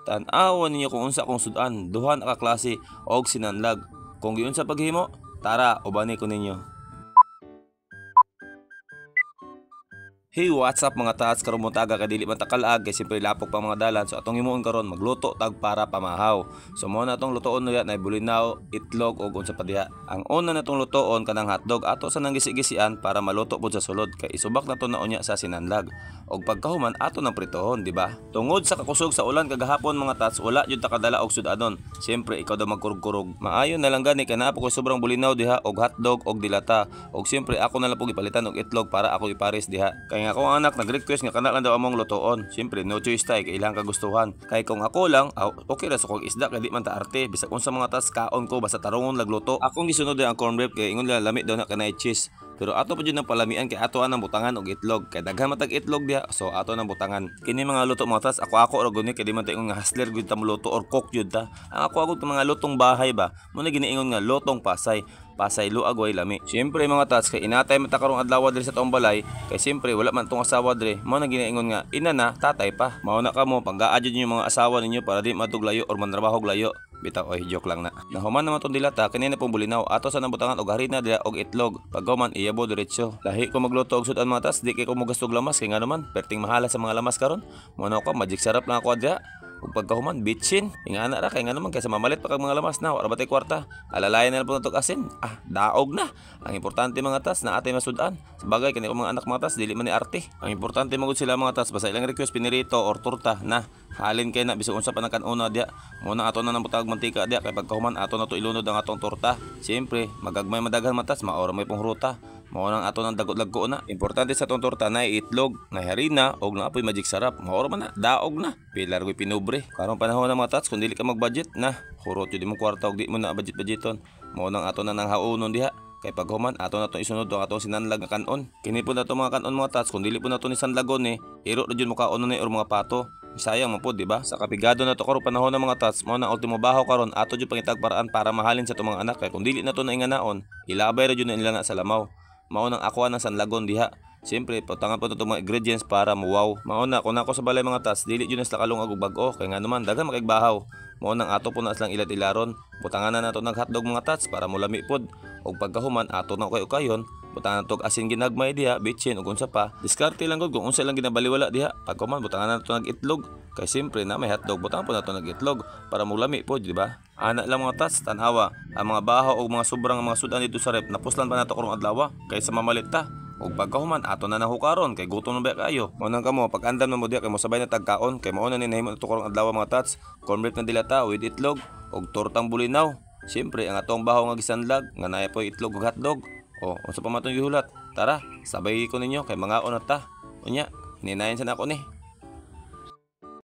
Tan-awan ninyo kung unsa akong sudan, duha na ka klase og sinanlag. Kung giun sa paghimo, tara ubani ko ninyo. Hey, what's up mga tats? Karon mo taga kay dili man takalag kay simpre lapok pa mga dalan. So atong himuon karon magluto tag para pamahaw. So mo na atong lutoon niya na bulinaw, itlog ug unsa pa diha. Ang una natong lutoon kanang hotdog ato sa nang gisi-gisian para maluto pud sa sulod kay isubak na to na unya sa sinanlag. Og pagkahuman ato nang pritohon, di ba? Tungod sa kakusog sa ulan kagahapon mga tats, wala jud ta kadala og sudanon. Siyempre ikaw daw magkurog-kurog. Maayo na lang gani kana po ko sobrang bulinaw diha og hotdog og dilata. Og siyempre ako na lang pug ipalitan og itlog para ako ipares diha. Kay nga akong anak nag-request nga kana lang daw among lutoon. Siyempre no choice tay kay ilang kagustuhan. Kay kung ako lang, okay ra sa kong isda kay di man ta arte. Bisag unsa mga tats kaon ko basta tarungon lagluto. Akong gisunod ang corn beef kay ingon nila lami daw na kanay cheese. Pero ato pa dyan ng palamian kay ato ang butangan og itlog. Kay daghan matag itlog diha, so ato nang butangan. Kini mga luto mga tas, ako ra guni kay di man ta ingon nga hustler gud ta luto or cook jud ta. Ang ako mga lutong bahay ba, mo na giniingon nga lutong pasay. Pasay luag way lami. Siyempre mga tats kay inatay man ta karong adlaw diri sa taong balay, kay siyempre wala man tong asawa diri. Mo na giniingon nga ina na, tatay pa. Mao na kamo panggaa jud yung mga asawa ninyo para di maduglayo or mantrabaho og layo. Bitaw oy joke lang na. Nahuman naman tong dilata kanina pong bulinaw ato sa nabutangan og harina dila og itlog. Paghuman iyabo diretso. Lahi ko magluto og sudan mga tas di kay ko mogastog lamas kay ngano man perting mahala sa mga lamas karon. Mono ko magic sarap lang ako adya. Ug pagkahuman bitchin ingana ra kay ngano man kaysa mamalit pa kag mga lamas na wala batay kwarta. Alalayan na lang po natok asin. Daog na. Ang importante mga tas na atay masudan. Sabagay kani ko mga anak mga tas dili man ni arte. Ang importante magud sila mga tas basta ilang request pinirito or torta na halin kay na bisag unsa pa nang dia. Muna ato na nang butag mantika dia kay pagkahuman ato na to ilunod ang atong torta. Siyempre magagmay madaghan matas maora may pangruta. Mao nang ato nang dagot-lagko na. Importante sa atong torta na itlog, na harina og na apoy magic sarap. Maora man na daog na. Pilar koy pinubre. Karong panahon na mga tats kun dili ka mag-budget na hurot jud mo kwarta og di mo na budget-budgeton. Mao nang ato na nang haunon diha. Kay paghuman ato na to isunod ang atong sinanlag nga kanon. Kini po na to mga kanon mga tats kun dili po na to ni sanlagon iro ra jud mo kaon ni or mga pato. Sayang man po, di ba? Sa kapigado na to karong panahon ng mga tats, mao nang ultimo bahaw karon ato jud pangitag paraan para mahalin sa to mga anak kay kun dili na to na inganaon, ilabay ra jud na nila na sa lamaw. Mao nang ako ng sanlagon diha. Siyempre, patangan po ito mga ingredients para muwaw. Mao na kung ako sa balay mga tats, dili jud na sa kalungag og bag-o kay nga naman daghan makigbahaw. Mao nang ato po na silang ilat-ilaron. Butangan na nato ng hotdog mga tats para mulami pod. Og pagkahuman ato na kayo-kayon, butangan nato asin ginagmay diha, bitchin ug unsa pa. Diskarte lang gud kung unsa lang ginabaliwala diha. Pagkahuman butangan na nato ng itlog. Kay siyempre na may hotdog, butangan po nato ng itlog para mulami pod, di ba? Ana lang mga tats, tanawa ang mga bahaw og mga sobrang mga sudan dito sa rep napuslan pa nato karong adlaw kaysa mamalit ta. Og pagkahuman ato na nahukaron kay gutom na ba kayo. Mao nang kamo pag andam na mo diha kay mo sabay na tagkaon kay mao na ni nahimo nato karong adlaw mga tats. Corn beef na dilata with itlog og tortang bulinaw. Siyempre ang atong bahaw nga gisanlag nga naay po itlog ug hotdog. Unsa pa man tong gihulat? Tara, sabay ko ninyo kay mga ta. Unya, hininayon sa nako ni.